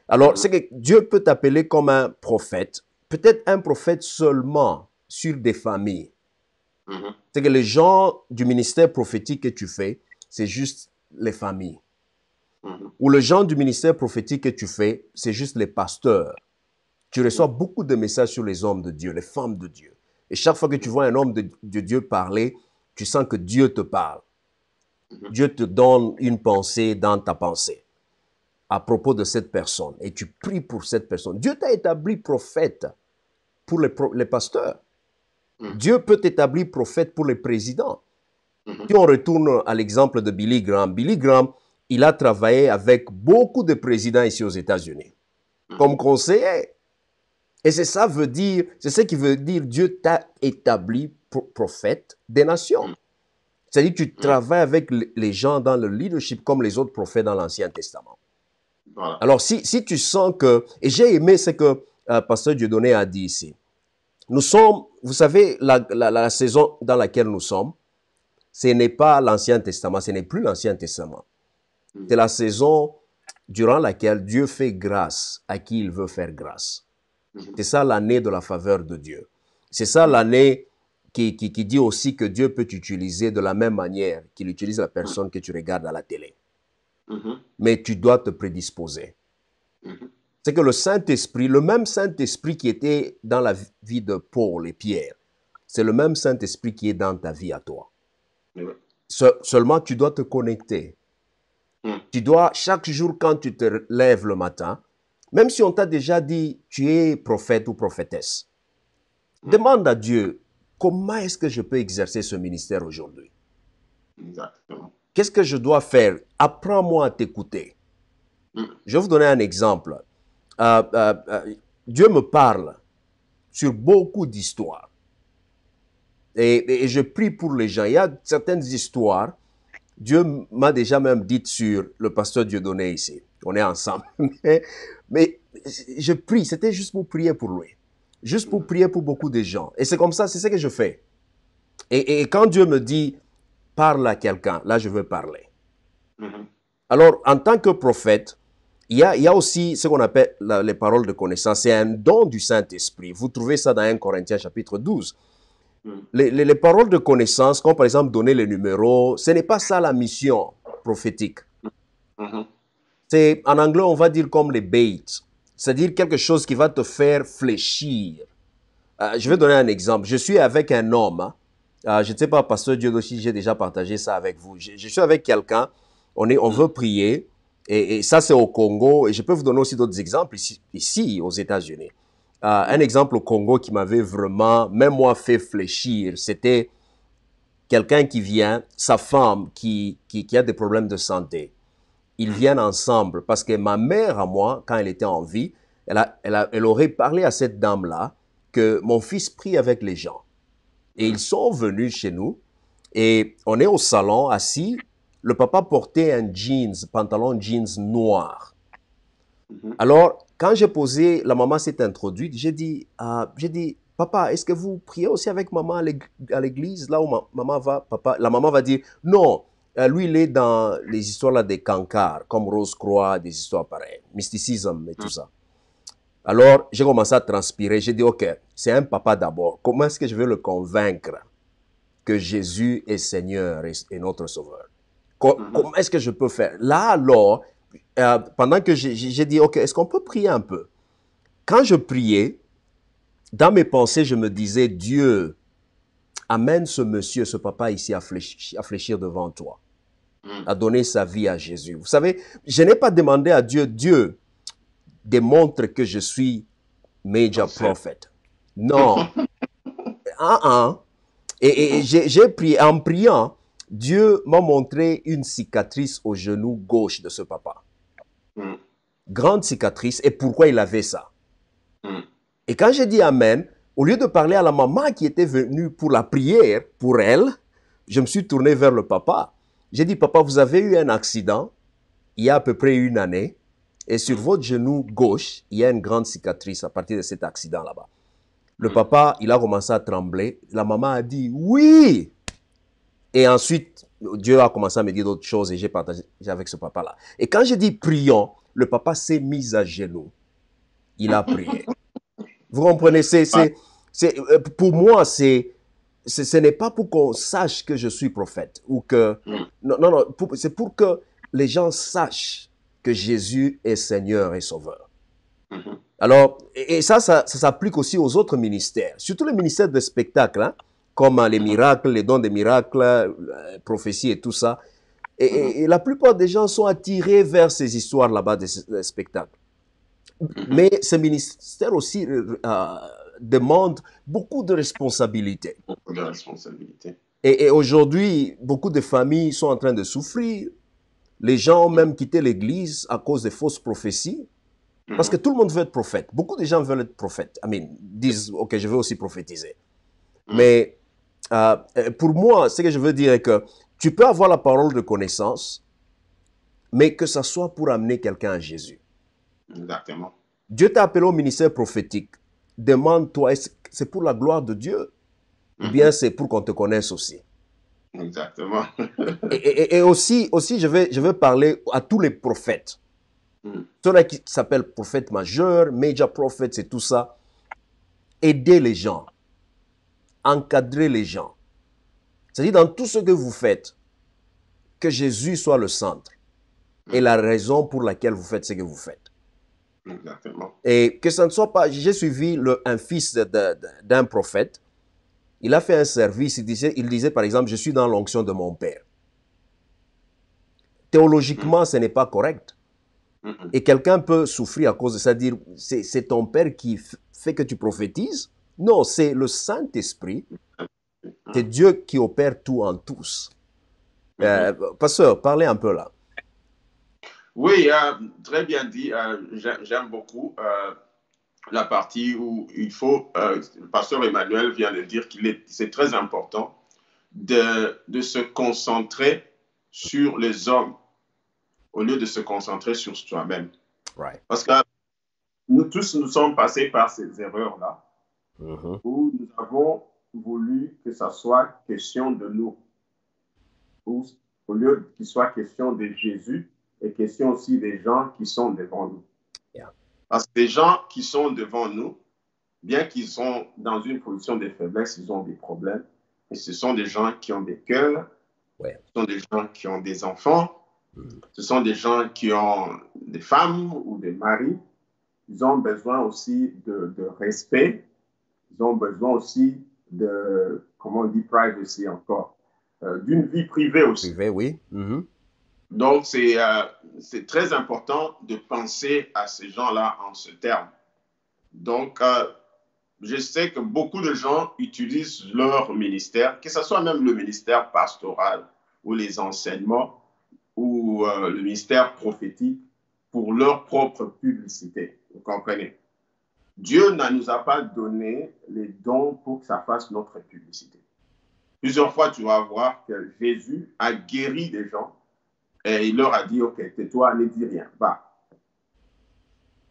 Alors, c'est que Dieu peut t'appeler comme un prophète, peut-être un prophète seulement sur des familles. C'est que les gens du ministère prophétique que tu fais, c'est juste les familles. Ou le genre du ministère prophétique que tu fais, c'est juste les pasteurs. Tu reçois beaucoup de messages sur les hommes de Dieu, les femmes de Dieu. Et chaque fois que tu vois un homme de Dieu parler, tu sens que Dieu te parle. Dieu te donne une pensée dans ta pensée à propos de cette personne. Et tu pries pour cette personne. Dieu t'a établi prophète pour les pasteurs. Dieu peut t'établir prophète pour les présidents. Si on retourne à l'exemple de Billy Graham, il a travaillé avec beaucoup de présidents ici aux États-Unis comme conseiller. Et c'est ce qui veut dire Dieu t'a établi prophète des nations. C'est-à-dire que tu travailles avec les gens dans le leadership comme les autres prophètes dans l'Ancien Testament. Voilà. Alors, si tu sens que... Et j'ai aimé ce que Pasteur Dieudonné a dit ici. Nous sommes, vous savez, la saison dans laquelle nous sommes, ce n'est pas l'Ancien Testament, ce n'est plus l'Ancien Testament. C'est la saison durant laquelle Dieu fait grâce à qui il veut faire grâce. C'est ça l'année de la faveur de Dieu. C'est ça l'année qui dit aussi que Dieu peut t'utiliser de la même manière qu'il utilise la personne que tu regardes à la télé. Mais tu dois te prédisposer. C'est que le Saint-Esprit, le même Saint-Esprit qui était dans la vie de Paul et Pierre, c'est le même Saint-Esprit qui est dans ta vie à toi. Seulement, tu dois te connecter. Tu dois, chaque jour quand tu te lèves le matin, même si on t'a déjà dit, tu es prophète ou prophétesse, demande à Dieu, comment est-ce que je peux exercer ce ministère aujourd'hui? Exactement. Qu'est-ce que je dois faire? Apprends-moi à t'écouter. Je vais vous donner un exemple. Dieu me parle sur beaucoup d'histoires. Et je prie pour les gens. Il y a certaines histoires, Dieu m'a déjà même dit sur le pasteur Dieudonné ici. On est ensemble. Mais je prie, c'était juste pour prier pour lui. Juste pour prier pour beaucoup de gens. Et c'est comme ça, c'est ce que je fais. Et quand Dieu me dit, parle à quelqu'un, là je veux parler. Alors, en tant que prophète, il y a aussi ce qu'on appelle les paroles de connaissance. C'est un don du Saint-Esprit. Vous trouvez ça dans 1 Corinthiens chapitre 12. Les paroles de connaissance, comme par exemple donner les numéros, ce n'est pas ça la mission prophétique. C'est, en anglais, on va dire comme les baits. C'est-à-dire quelque chose qui va te faire fléchir. Je vais donner un exemple. Je suis avec un homme. Je ne sais pas, pasteur Dieudonné, j'ai déjà partagé ça avec vous. Je suis avec quelqu'un. On veut prier. Et ça, c'est au Congo. Et je peux vous donner aussi d'autres exemples ici aux États-Unis. Un exemple au Congo qui m'avait vraiment, même moi, fait fléchir, c'était quelqu'un qui vient, sa femme qui a des problèmes de santé. Ils viennent ensemble parce que ma mère, à moi, quand elle était en vie, elle aurait parlé à cette dame-là que mon fils prie avec les gens. Et ils sont venus chez nous et on est au salon assis. Le papa portait un pantalon jeans noir. Alors, quand j'ai posé, la maman s'est introduite, j'ai dit, papa, est-ce que vous priez aussi avec maman à l'église, là où maman va, papa? La maman va dire, non, lui, il est dans les histoires là des cancars, comme Rose-Croix, des histoires pareilles, mysticisme et tout ça. Alors, j'ai commencé à transpirer, j'ai dit, ok, c'est un papa d'abord, comment est-ce que je vais le convaincre que Jésus est Seigneur et notre Sauveur? Comment est-ce que je peux faire? Là, alors, pendant que j'ai dit, ok, est-ce qu'on peut prier un peu? Quand je priais, dans mes pensées, je me disais, Dieu, amène ce monsieur, ce papa ici à fléchir devant toi. Mm. a donné sa vie à Jésus. Vous savez, je n'ai pas demandé à Dieu, Dieu, démontre que je suis major Parfait. prophet. Non. Et j'ai prié, en priant, Dieu m'a montré une cicatrice au genou gauche de ce papa. Mm. Grande cicatrice. Et pourquoi il avait ça? Mm. Et quand j'ai dit Amen, au lieu de parler à la maman qui était venue pour la prière, pour elle, je me suis tourné vers le papa. J'ai dit, papa, vous avez eu un accident il y a à peu près une année. Et sur votre genou gauche, il y a une grande cicatrice à partir de cet accident là-bas. Le papa, il a commencé à trembler. La maman a dit, oui. Et ensuite, Dieu a commencé à me dire d'autres choses et j'ai partagé avec ce papa-là. Et quand j'ai dit prions, le papa s'est mis à genoux. Il a prié. Vous comprenez, pour moi, ce n'est pas pour qu'on sache que je suis prophète ou que, Mm. non, non, non, c'est pour que les gens sachent que Jésus est Seigneur et Sauveur. Mhm. Alors, et ça s'applique aussi aux autres ministères, surtout les ministères de spectacle, hein, comme les miracles, les dons des miracles, prophéties et tout ça. Et la plupart des gens sont attirés vers ces histoires là-bas des spectacles. Mais ce ministère aussi demande beaucoup de responsabilités. Beaucoup de responsabilité. Et aujourd'hui, beaucoup de familles sont en train de souffrir. Les gens ont même quitté l'Église à cause des fausses prophéties. Parce que tout le monde veut être prophète. Beaucoup de gens veulent être prophètes. Disent, OK, je veux aussi prophétiser. Mais pour moi, ce que je veux dire est que tu peux avoir la parole de connaissance, mais que ça soit pour amener quelqu'un à Jésus. Exactement. Dieu t'a appelé au ministère prophétique. Demande-toi, est-ce que c'est pour la gloire de Dieu ou bien c'est pour qu'on te connaisse aussi? Exactement. Et aussi je vais parler à tous les prophètes. Ceux-là qui s'appellent prophètes majeurs, major prophets, c'est tout ça. Aidez les gens. Encadrez les gens. C'est-à-dire dans tout ce que vous faites, que Jésus soit le centre et la raison pour laquelle vous faites ce que vous faites. Exactement. Et que ça ne soit pas... J'ai suivi un fils d'un prophète. Il a fait un service. Il disait par exemple, je suis dans l'onction de mon père. Théologiquement, ce n'est pas correct. Et quelqu'un peut souffrir à cause de ça, dire c'est ton père qui fait que tu prophétises. Non, c'est le Saint-Esprit. C'est Dieu qui opère tout en tous. Pasteur, parlez un peu là. Oui, très bien dit. J'aime beaucoup la partie où il faut, le pasteur Emmanuel vient de dire c'est très important de se concentrer sur les hommes au lieu de se concentrer sur soi-même. Right. Parce que nous tous, nous sommes passés par ces erreurs-là où nous avons voulu que ça soit question de nous. Au lieu qu'il soit question de Jésus et question aussi des gens qui sont devant nous. Yeah. Parce que les gens qui sont devant nous, bien qu'ils sont dans une position de faiblesse, ils ont des problèmes. Et ce sont des gens qui ont des cœurs, Ouais. ce sont des gens qui ont des enfants, ce sont des gens qui ont des femmes ou des maris. Ils ont besoin aussi de respect. Ils ont besoin aussi de, comment on dit, privacy encore, d'une vie privée aussi. Privé, oui. Donc, c'est très important de penser à ces gens-là en ce terme. Donc, je sais que beaucoup de gens utilisent leur ministère, que ce soit même le ministère pastoral ou les enseignements ou le ministère prophétique pour leur propre publicité. Vous comprenez? Dieu ne nous a pas donné les dons pour que ça fasse notre publicité. Plusieurs fois, tu vas voir que Jésus a guéri des gens et il leur a dit, OK, tais-toi, ne dis rien, va.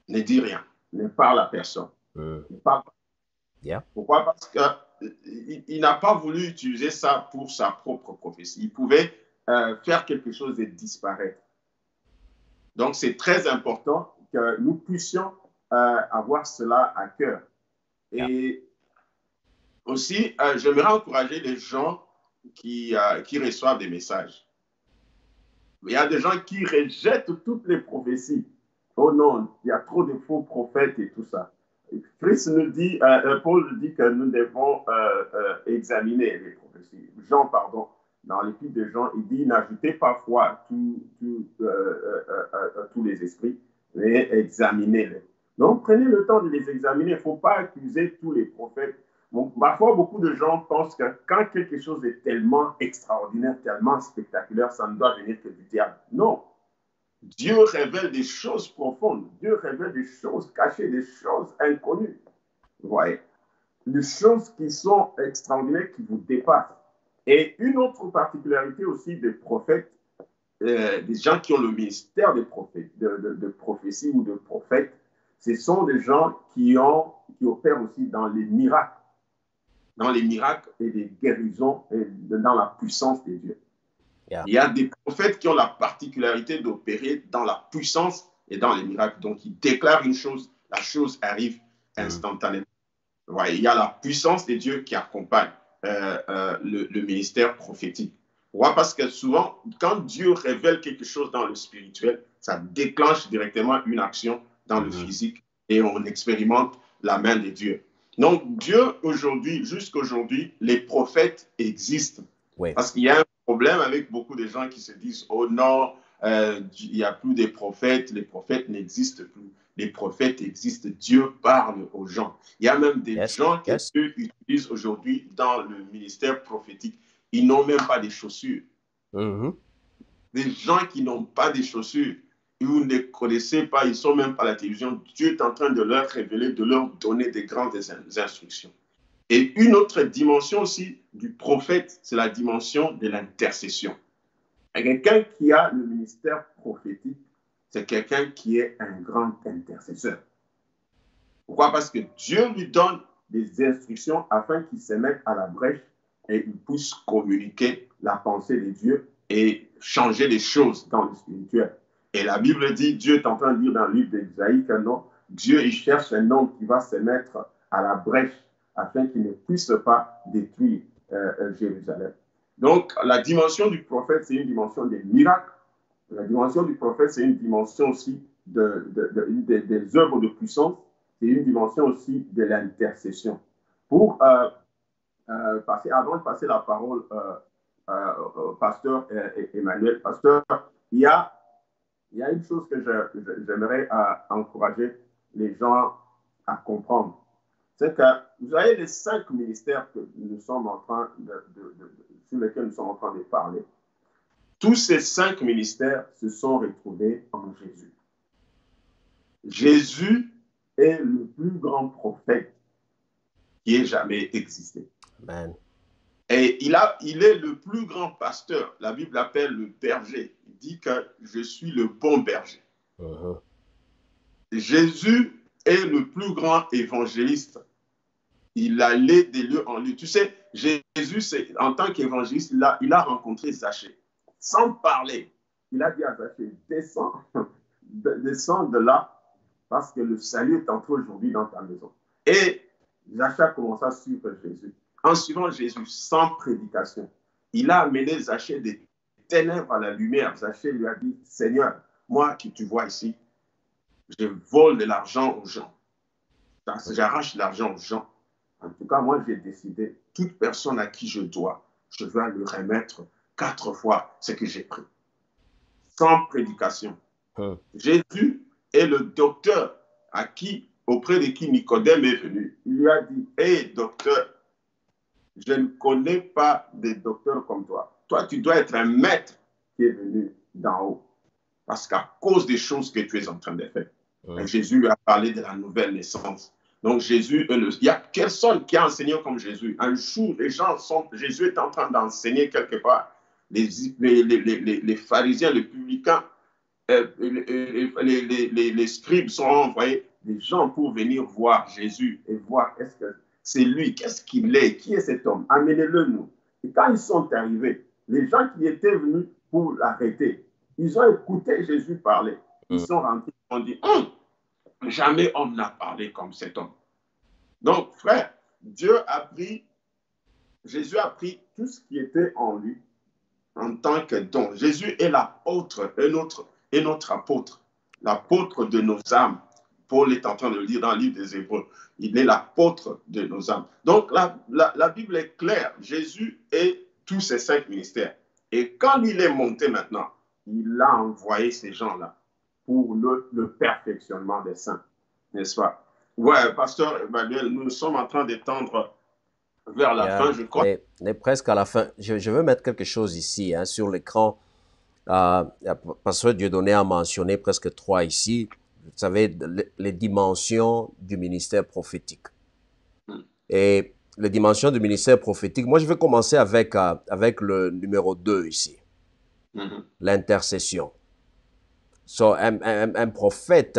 Ne dis rien, ne parle à personne. Ne parle pas. Yeah. Pourquoi? Parce qu'il n'a pas voulu utiliser ça pour sa propre prophétie. Il pouvait faire quelque chose et disparaître. Donc, c'est très important que nous puissions avoir cela à cœur. Et aussi, j'aimerais encourager les gens qui reçoivent des messages. Il y a des gens qui rejettent toutes les prophéties. Oh non, il y a trop de faux prophètes et tout ça. Christ nous dit, Paul nous dit que nous devons examiner les prophéties. Jean, pardon, dans l'Épître de Jean, il dit, n'ajoutez pas foi à tous les esprits, mais examinez-les. Donc, prenez le temps de les examiner. Il ne faut pas accuser tous les prophètes. Bon, parfois, beaucoup de gens pensent que quand quelque chose est tellement extraordinaire, tellement spectaculaire, ça ne doit venir que du diable. Non. Dieu révèle des choses profondes. Dieu révèle des choses cachées, des choses inconnues. Vous voyez, des choses qui sont extraordinaires, qui vous dépassent. Et une autre particularité aussi des prophètes, des gens qui ont le ministère de prophétie ou de prophète, ce sont des gens qui opèrent aussi dans les miracles et les guérisons et dans la puissance de Dieu. Yeah. Il y a des prophètes qui ont la particularité d'opérer dans la puissance et dans les miracles. Donc, ils déclarent une chose, la chose arrive instantanément. Ouais, il y a la puissance de Dieu qui accompagne le ministère prophétique. Ouais, parce que souvent, quand Dieu révèle quelque chose dans le spirituel, ça déclenche directement une action dans le physique et on expérimente la main de Dieu. Donc, Dieu, aujourd'hui, jusqu'aujourd'hui, les prophètes existent. Oui. Parce qu'il y a un problème avec beaucoup de gens qui se disent « Oh non, il n'y a plus de prophètes, les prophètes n'existent plus. » Les prophètes existent, Dieu parle aux gens. Il y a même des gens que Dieu utilise aujourd'hui dans le ministère prophétique. Ils n'ont même pas de chaussures. Des gens qui n'ont pas de chaussures, vous ne connaissez pas, ils ne sont même pas à la télévision. Dieu est en train de leur révéler, de leur donner des grandes instructions. Et une autre dimension aussi du prophète, c'est la dimension de l'intercession. Quelqu'un qui a le ministère prophétique, c'est quelqu'un qui est un grand intercesseur. Pourquoi? Parce que Dieu lui donne des instructions afin qu'il se mette à la brèche et il puisse communiquer la pensée de Dieu et changer les choses dans le spirituel. Et la Bible dit, Dieu est en train de dire dans le livre d'Ésaïe que non, Dieu il cherche un homme qui va se mettre à la brèche afin qu'il ne puisse pas détruire Jérusalem. Donc, la dimension du prophète, c'est une dimension des miracles. La dimension du prophète, c'est une dimension aussi des œuvres de puissance. C'est une dimension aussi de l'intercession. Pour avant de passer la parole au pasteur Emmanuel, pasteur, il y a une chose que j'aimerais encourager les gens à comprendre. C'est que vous avez les 5 ministères que nous sommes en train sur lesquels nous sommes en train de parler. Tous ces 5 ministères se sont retrouvés en Jésus. Jésus est le plus grand prophète qui ait jamais existé. Amen. Et il est le plus grand pasteur. La Bible l'appelle le berger. Il dit que je suis le bon berger. Jésus est le plus grand évangéliste. Il allait de lieu en lieu. Tu sais, Jésus, en tant qu'évangéliste, il a rencontré Zachée. Sans parler, il a dit à Zachée, descends de là, parce que le salut est entré aujourd'hui dans ta maison. Et Zachée a commencé à suivre Jésus. En suivant Jésus, sans prédication, il a amené Zachée des ténèbres à la lumière. Zachée lui a dit, Seigneur, moi qui tu vois ici, je vole de l'argent aux gens. J'arrache l'argent aux gens. En tout cas, moi, j'ai décidé, toute personne à qui je dois, je vais lui remettre 4 fois ce que j'ai pris. Sans prédication. Jésus est le docteur auprès de qui Nicodème est venu. Il lui a dit, « Hey, docteur, je ne connais pas de docteur comme toi. Toi, tu dois être un maître qui est venu d'en haut. Parce qu'à cause des choses que tu es en train de faire. » Jésus lui a parlé de la nouvelle naissance. Donc, Jésus, il y a personne qui a enseigné comme Jésus. Un jour, Jésus est en train d'enseigner quelque part. Les pharisiens, les publicains, les scribes sont envoyés des gens pour venir voir Jésus et voir est-ce que c'est lui, qu'est-ce qu'il est, qui est cet homme, amenez-le nous. Et quand ils sont arrivés, les gens qui étaient venus pour l'arrêter, ils ont écouté Jésus parler. Ils sont rentrés, ils ont dit, jamais homme n'a parlé comme cet homme. Donc, frère, Jésus a pris tout ce qui était en lui en tant que don. Jésus est l'apôtre, notre apôtre, l'apôtre de nos âmes. Paul est en train de le dire dans le livre des Hébreux. Il est l'apôtre de nos âmes. Donc, la Bible est claire. Jésus est tous ces 5 ministères. Et quand il est monté maintenant, il a envoyé ces gens-là pour le perfectionnement des saints, n'est-ce pas? Ouais, pasteur Emmanuel, nous sommes en train d'étendre vers la fin, je crois. On est presque à la fin. Je veux mettre quelque chose ici, hein, sur l'écran. Pasteur Dieudonné a mentionné presque 3 ici. Vous savez, les dimensions du ministère prophétique. Et les dimensions du ministère prophétique, moi je vais commencer avec le numéro 2 ici. L'intercession. Un prophète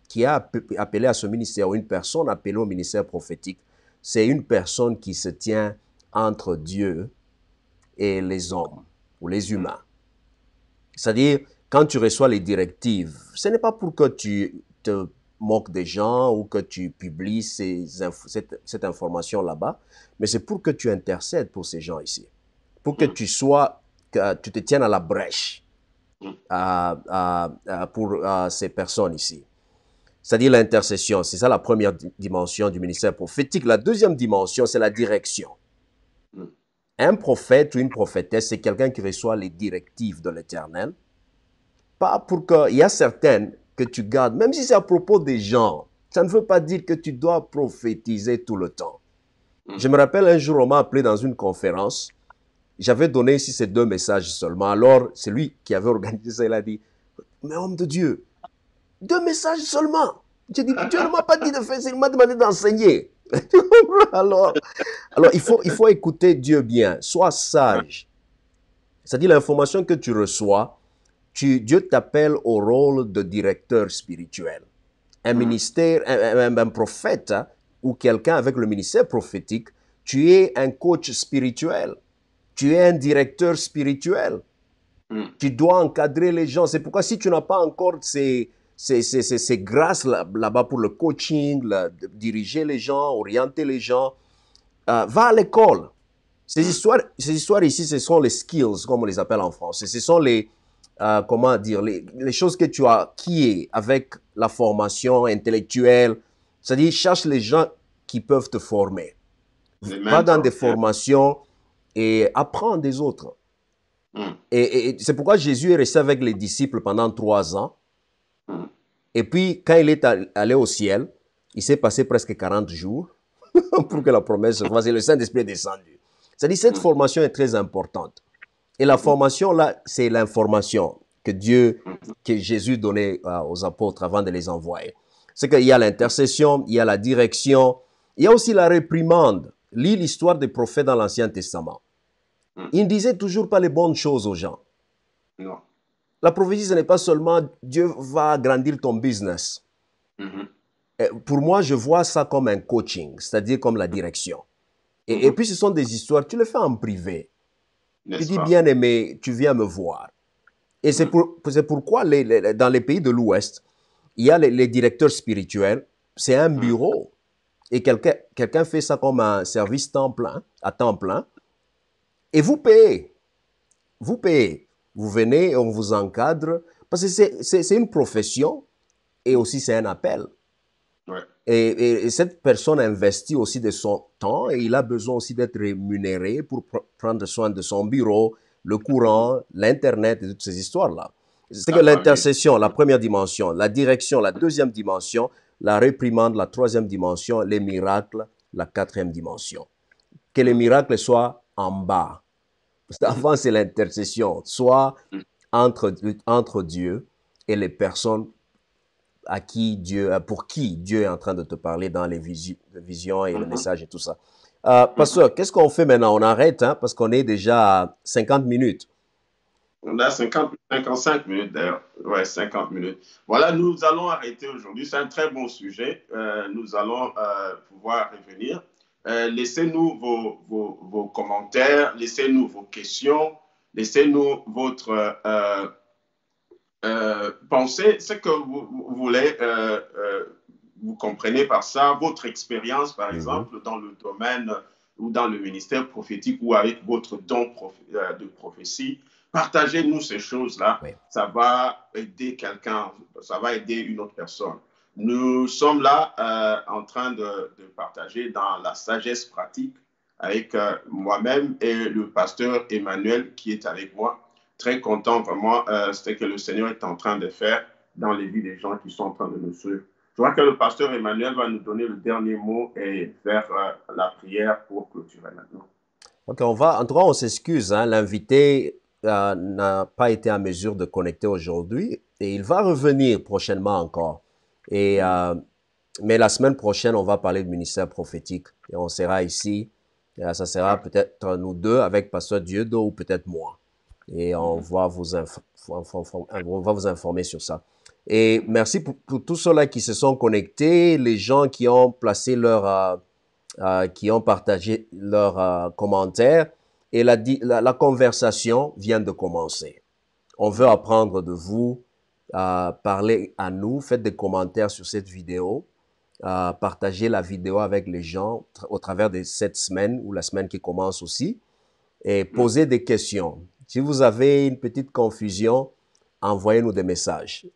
qui a appelé à ce ministère, ou une personne appelée au ministère prophétique, c'est une personne qui se tient entre Dieu et les hommes, ou les humains. C'est-à-dire, quand tu reçois les directives, ce n'est pas pour que tu te moques des gens ou que tu publies cette information là-bas, mais c'est pour que tu intercèdes pour ces gens ici. Pour que tu te tiennes à la brèche pour ces personnes ici. C'est-à-dire l'intercession, c'est ça la première dimension du ministère prophétique. La deuxième dimension, c'est la direction. Un prophète ou une prophétesse, c'est quelqu'un qui reçoit les directives de l'Éternel. Pas pour que, il y a certaines que tu gardes, même si c'est à propos des gens, ça ne veut pas dire que tu dois prophétiser tout le temps. Je me rappelle un jour, on m'a appelé dans une conférence. J'avais donné ici ces 2 messages seulement. Alors, c'est lui qui avait organisé ça, il a dit, mais homme de Dieu, 2 messages seulement. J'ai dit, Dieu ne m'a pas dit de faire ça, il m'a demandé d'enseigner. alors, il faut écouter Dieu bien. Sois sage. C'est-à-dire l'information que tu reçois, Dieu t'appelle au rôle de directeur spirituel. Un ministère, un prophète ou quelqu'un avec le ministère prophétique, tu es un coach spirituel. Tu es un directeur spirituel. Tu dois encadrer les gens. C'est pourquoi si tu n'as pas encore ces grâces là-bas pour le coaching, diriger les gens, orienter les gens, va à l'école. Ces histoires ici, ce sont les skills, comme on les appelle en français. Ce sont les choses que tu as acquises avec la formation intellectuelle. C'est-à-dire, cherche les gens qui peuvent te former. Va dans des formations et apprends des autres. Et c'est pourquoi Jésus est resté avec les disciples pendant 3 ans. Et puis, quand il est allé au ciel, il s'est passé presque 40 jours pour que la promesse se fasse et le Saint-Esprit est descendu. C'est-à-dire, cette formation est très importante. Et la formation, là, c'est l'information que Jésus donnait aux apôtres avant de les envoyer. C'est qu'il y a l'intercession, il y a la direction, il y a aussi la réprimande. Lis l'histoire des prophètes dans l'Ancien Testament. Ils ne disaient toujours pas les bonnes choses aux gens. Non. La prophétie, ce n'est pas seulement Dieu va agrandir ton business. Pour moi, je vois ça comme un coaching, c'est-à-dire comme la direction. Et puis, ce sont des histoires, tu le fais en privé. Tu dis, bien aimé, tu viens me voir. Et c'est pourquoi dans les pays de l'Ouest, il y a les directeurs spirituels, c'est un bureau. Et quelqu'un fait ça comme un service à temps plein. Et vous payez. Vous payez. Vous venez, on vous encadre. Parce que c'est une profession et aussi c'est un appel. Ouais. Et cette personne investit aussi de son temps et il a besoin aussi d'être rémunéré pour prendre soin de son bureau, le courant, l'Internet et toutes ces histoires-là. C'est que l'intercession, la première dimension, la direction, la deuxième dimension, la réprimande, la troisième dimension, les miracles, la quatrième dimension. Que les miracles soient en bas. Parce qu'avant, c'est l'intercession, soit entre Dieu et les personnes pour qui Dieu est en train de te parler dans les visions et le message et tout ça. Pasteur, qu'est-ce qu'on fait maintenant? On arrête, hein, parce qu'on est déjà à 50 minutes. On a 55 minutes d'ailleurs. Ouais, 50 minutes. Voilà, nous allons arrêter aujourd'hui. C'est un très bon sujet. Nous allons pouvoir revenir. Laissez-nous vos commentaires, laissez-nous vos questions, laissez-nous votre pensée, ce que vous voulez, vous comprenez par ça, votre expérience, par exemple, dans le domaine ou dans le ministère prophétique ou avec votre don de prophétie. Partagez-nous ces choses-là. Oui. Ça va aider quelqu'un, ça va aider une autre personne. Nous sommes là en train de partager dans la sagesse pratique avec moi-même et le pasteur Emmanuel qui est avec moi. Très content vraiment ce que le Seigneur est en train de faire dans les vies des gens qui sont en train de nous suivre. Je vois que le pasteur Emmanuel va nous donner le dernier mot et faire la prière pour clôturer maintenant. Ok, en tout cas, on s'excuse, hein, l'invité n'a pas été en mesure de connecter aujourd'hui et il va revenir prochainement encore. Et, mais la semaine prochaine, on va parler de ministère prophétique et on sera ici. Ça sera peut-être nous deux avec Pasteur Dieudo ou peut-être moi. Et on va on va vous informer sur ça. Et merci pour tous ceux-là qui se sont connectés, les gens qui ont placé qui ont partagé leurs commentaires. Et la conversation vient de commencer. On veut apprendre de vous, parler à nous, faites des commentaires sur cette vidéo, partagez la vidéo avec les gens au travers de cette semaine ou la semaine qui commence aussi, et posez des questions. Si vous avez une petite confusion, envoyez-nous des messages.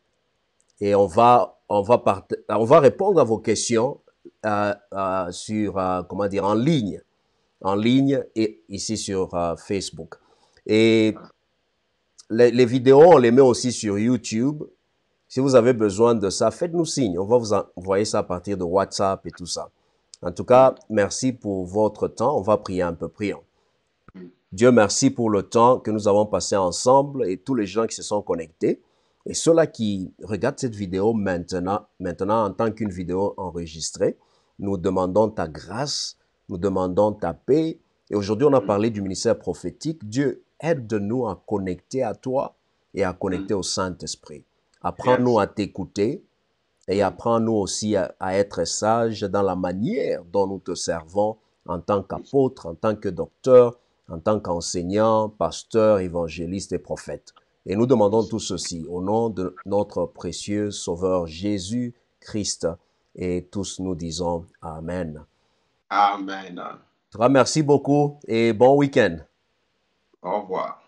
Et on va répondre à vos questions sur, comment dire, en ligne et ici sur Facebook. Et les vidéos, on les met aussi sur YouTube. Si vous avez besoin de ça, faites-nous signe. On va vous envoyer ça à partir de WhatsApp et tout ça. En tout cas, merci pour votre temps. On va prier un peu. Prions. Dieu, merci pour le temps que nous avons passé ensemble et tous les gens qui se sont connectés. Et ceux-là qui regardent cette vidéo maintenant en tant qu'une vidéo enregistrée, nous demandons ta grâce, nous demandons ta paix. Et aujourd'hui, on a parlé du ministère prophétique. Dieu, aide-nous à connecter à toi et à connecter au Saint-Esprit. Apprends-nous à t'écouter et apprends-nous aussi à être sages dans la manière dont nous te servons en tant qu'apôtre, en tant que docteur, en tant qu'enseignant, pasteur, évangéliste et prophète. Et nous demandons tout ceci au nom de notre précieux Sauveur Jésus-Christ. Et tous nous disons Amen. Amen. Merci beaucoup et bon week-end. Au revoir.